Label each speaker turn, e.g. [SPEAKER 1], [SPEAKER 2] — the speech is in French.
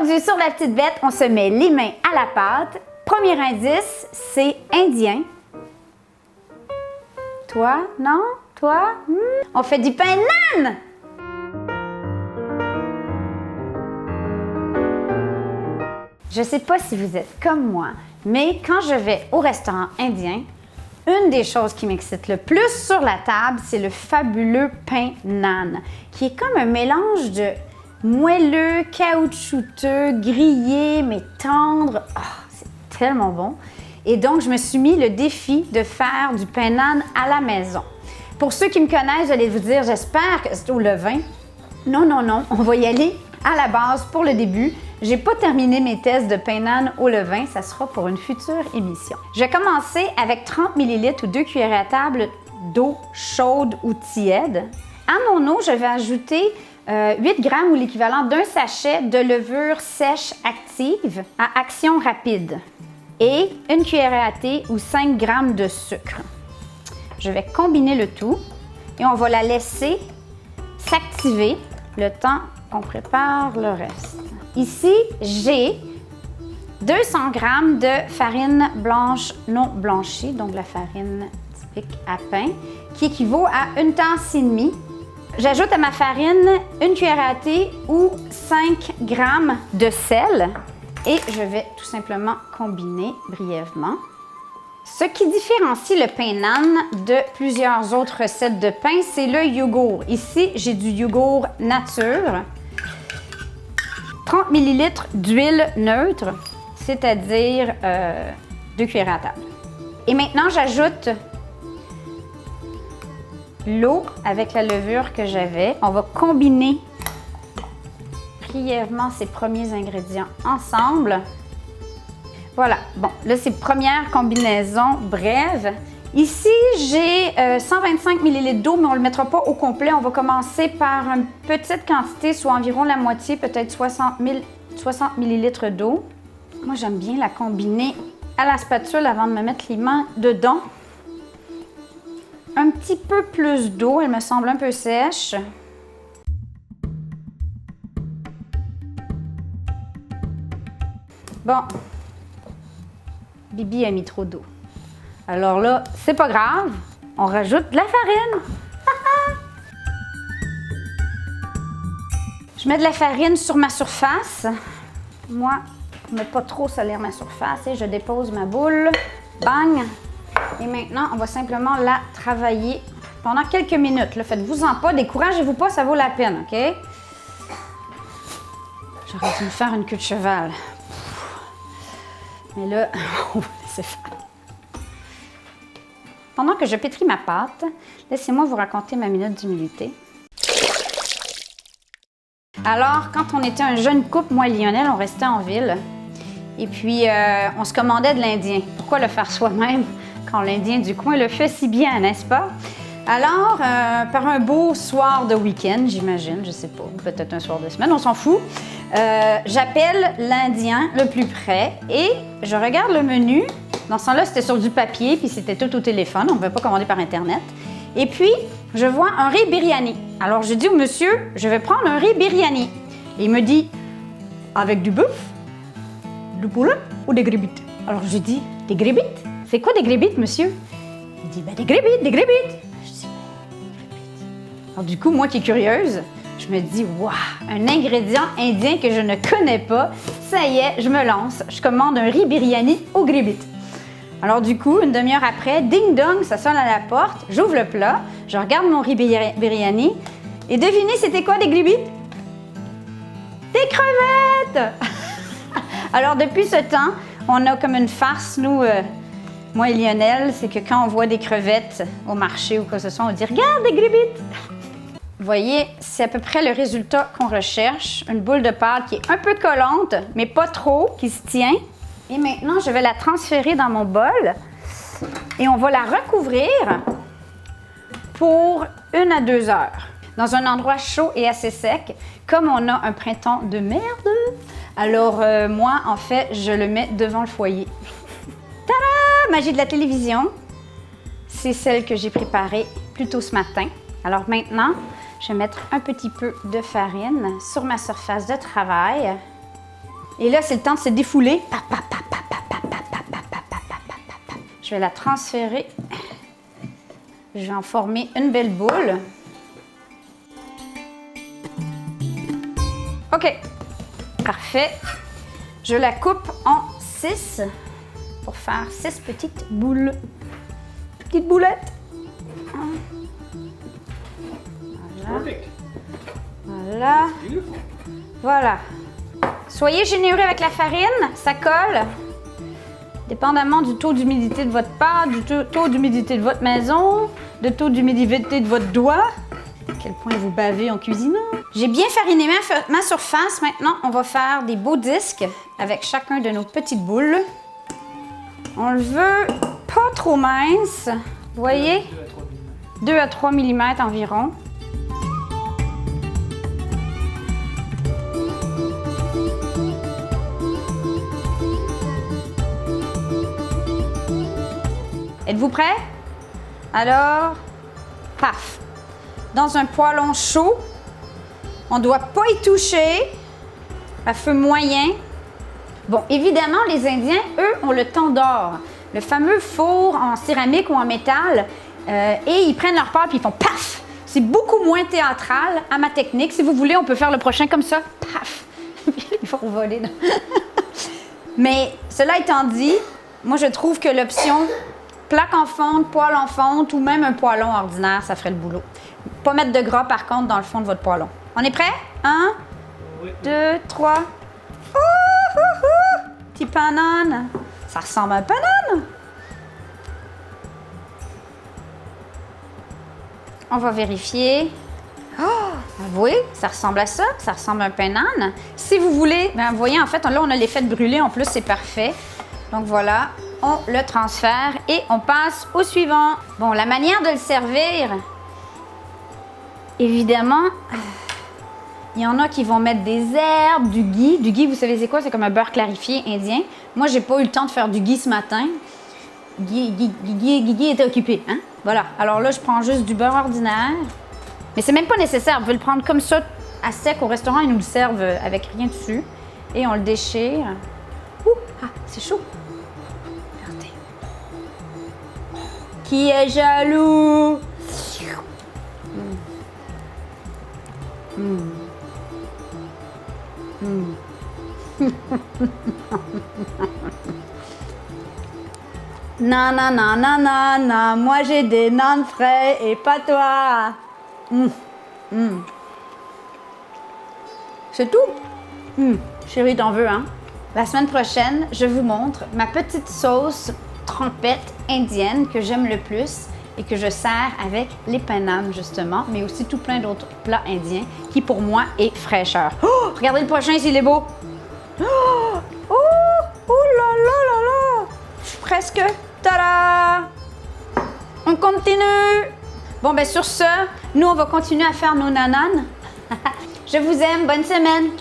[SPEAKER 1] Aujourd'hui, sur la petite bête, on se met les mains à la pâte. Premier indice, c'est indien. Toi, non? Toi? On fait du pain naan! Je sais pas si vous êtes comme moi, mais quand je vais au restaurant indien, une des choses qui m'excite le plus sur la table, c'est le fabuleux pain naan, qui est comme un mélange de moelleux, caoutchouteux, grillé, mais tendre. Oh, c'est tellement bon. Et donc, je me suis mis le défi de faire du pain naan à la maison. Pour ceux qui me connaissent, j'allais vous dire, j'espère que c'est au levain. Non, non, non, on va y aller à la base pour le début. J'ai pas terminé mes tests de pain naan au levain, ça sera pour une future émission. Je vais commencer avec 30 ml ou 2 cuillères à table d'eau chaude ou tiède. À mon eau, je vais ajouter 8 grammes ou l'équivalent d'un sachet de levure sèche active à action rapide et une cuillère à thé ou 5 grammes de sucre. Je vais combiner le tout et on va la laisser s'activer le temps qu'on prépare le reste. Ici, j'ai 200 grammes de farine blanche non blanchie, donc la farine typique à pain, qui équivaut à une tasse et demie. J'ajoute à ma farine une cuillère à thé ou 5 grammes de sel et je vais tout simplement combiner brièvement. Ce qui différencie le pain naan de plusieurs autres recettes de pain, c'est le yogourt. Ici, j'ai du yogourt nature. 30 ml d'huile neutre, c'est-à-dire 2 cuillères à table. Et maintenant, j'ajoute l'eau avec la levure que j'avais. On va combiner brièvement ces premiers ingrédients ensemble. Voilà, bon, là, c'est première combinaison brève. Ici, j'ai 125 ml d'eau, mais on ne le mettra pas au complet. On va commencer par une petite quantité, soit environ la moitié, peut-être 60 ml d'eau. Moi, j'aime bien la combiner à la spatule avant de me mettre les mains dedans. Un petit peu plus d'eau, elle me semble un peu sèche. Bon, Bibi a mis trop d'eau. Alors là, c'est pas grave, on rajoute de la farine. Je mets de la farine sur ma surface. Moi, je ne mets pas trop salir ma surface et je dépose ma boule. Bang! Et maintenant, on va simplement la travailler pendant quelques minutes. Faites-vous-en pas, découragez-vous pas, ça vaut la peine, OK? J'aurais dû me faire une queue de cheval. Mais là, on va laisser faire. Pendant que je pétris ma pâte, laissez-moi vous raconter ma minute d'humilité. Alors, quand on était un jeune couple, moi et Lionel, on restait en ville. Et puis, on se commandait de l'Indien. Pourquoi le faire soi-même quand l'Indien du coin le fait si bien, n'est-ce pas? Alors, par un beau soir de week-end, j'imagine, je sais pas, peut-être un soir de semaine, on s'en fout, j'appelle l'Indien le plus près et je regarde le menu. Dans ce temps-là, c'était sur du papier, puis c'était tout au téléphone. On ne pouvait pas commander par Internet. Et puis, je vois un riz biryani. Alors, je dis au monsieur, je vais prendre un riz biryani. Et il me dit, avec du bœuf, du poulet ou des grébites? Alors, je dis, des grébites? C'est quoi des grébites, monsieur? Il dit, ben, des grébites, des grébites. Je dis, ben, des grébites. Alors, du coup, moi qui est curieuse, je me dis, waouh, un ingrédient indien que je ne connais pas. Ça y est, je me lance. Je commande un riz biryani aux grébites. Alors du coup, une demi-heure après, ding-dong, ça sonne à la porte, j'ouvre le plat, je regarde mon riz biryani et devinez c'était quoi des grébites? Des crevettes! Alors depuis ce temps, on a comme une farce, nous, moi et Lionel, c'est que quand on voit des crevettes au marché ou quoi que ce soit, on dit « Regarde, des grébites! » Vous voyez, c'est à peu près le résultat qu'on recherche, une boule de pâte qui est un peu collante, mais pas trop, qui se tient. Et maintenant, je vais la transférer dans mon bol et on va la recouvrir pour 1 à 2 heures dans un endroit chaud et assez sec. Comme on a un printemps de merde, alors moi, en fait, je le mets devant le foyer. Tada! Magie de la télévision. C'est celle que j'ai préparée plus tôt ce matin. Alors maintenant, je vais mettre un petit peu de farine sur ma surface de travail. Et là, c'est le temps de se défouler. Je vais la transférer. Je vais en former une belle boule. OK. Parfait. Je la coupe en 6 pour faire 6 petites boules. Petites boulettes. Voilà. Voilà. Voilà. Soyez généreux avec la farine, ça colle. Dépendamment du taux d'humidité de votre pâte, du taux d'humidité de votre maison, du taux d'humidité de votre doigt. À quel point vous bavez en cuisinant. J'ai bien fariné ma surface. Maintenant, on va faire des beaux disques avec chacun de nos petites boules. On le veut pas trop mince. Vous voyez? 2 à 3 mm environ. Êtes-vous prêts? Alors, paf! Dans un poêlon chaud, on ne doit pas y toucher, à feu moyen. Bon, évidemment, les Indiens, eux, ont le tandoor, le fameux four en céramique ou en métal, et ils prennent leur pâte et ils font paf! C'est beaucoup moins théâtral à ma technique. Si vous voulez, on peut faire le prochain comme ça, paf! Ils vont voler. Mais cela étant dit, moi, je trouve que l'option plaque en fonte, poêle en fonte ou même un poêlon ordinaire, ça ferait le boulot. Pas mettre de gras, par contre, dans le fond de votre poêlon. On est prêt? 1, 2, 3. Petit panane. Ça ressemble à un panane. On va vérifier. Oui, ça ressemble à ça. Ça ressemble à un panane. Si vous voulez, ben, vous voyez, en fait, là, on a l'effet de brûler. En plus, c'est parfait. Donc, voilà. On le transfère et on passe au suivant. Bon, la manière de le servir, évidemment, il y en a qui vont mettre des herbes, du ghee. Du ghee, vous savez c'est quoi? C'est comme un beurre clarifié indien. Moi, j'ai pas eu le temps de faire du ghee ce matin. Ghee était occupé, hein? Voilà. Alors là, je prends juste du beurre ordinaire. Mais c'est même pas nécessaire. Vous pouvez le prendre comme ça, à sec. Au restaurant, ils nous le servent avec rien dessus. Et on le déchire. Ouh! Ah, c'est chaud! Qui est jaloux? Non, non, non, non, non, non, moi j'ai des nanes frais et pas toi. C'est tout? Chérie, t'en veux, hein? La semaine prochaine, je vous montre ma petite sauce trompette indienne que j'aime le plus et que je sers avec les pananes, justement, mais aussi tout plein d'autres plats indiens qui, pour moi, est fraîcheur. Oh! Regardez le prochain, s'il est beau! Oh! Oh! Oh là là là là! Presque! Tada! On continue! Bon, ben sur ce, nous, on va continuer à faire nos nananes. Je vous aime. Bonne semaine!